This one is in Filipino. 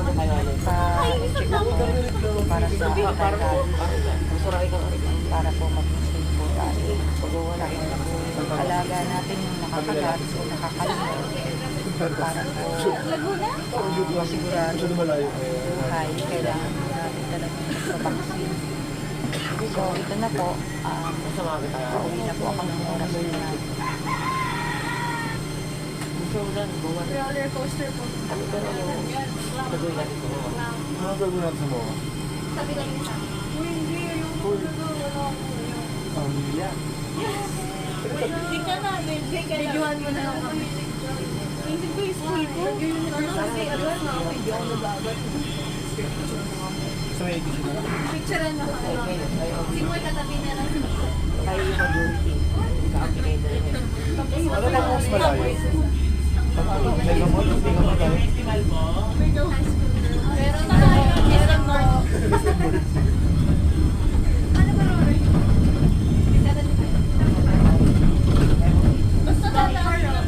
pa-check up po para sa para po maging safe po tayo. Alaga natin yung nakakagat o nakakalimot para po masigurado buhay. Kailangan po natin talagang magpapaksin. So, ito na po. Pauwi na po ako ng oras na roller coaster po. Ano gagawin natin sa mga? Sabi lang niya sa akin. Hindi, yung Pamilya. Hindi ka na, videohan mo na lang kami. Hindi ko yung school ko. Kasi agad na ako, hindi ako nag-agad. Sa may edisyon na lang. Picturean mo ka lang. Si Moy katabi na lang. tayo yung majority. Ka-applicator. Ano lang mas malayo? Pag may gamot, hindi ka magaling.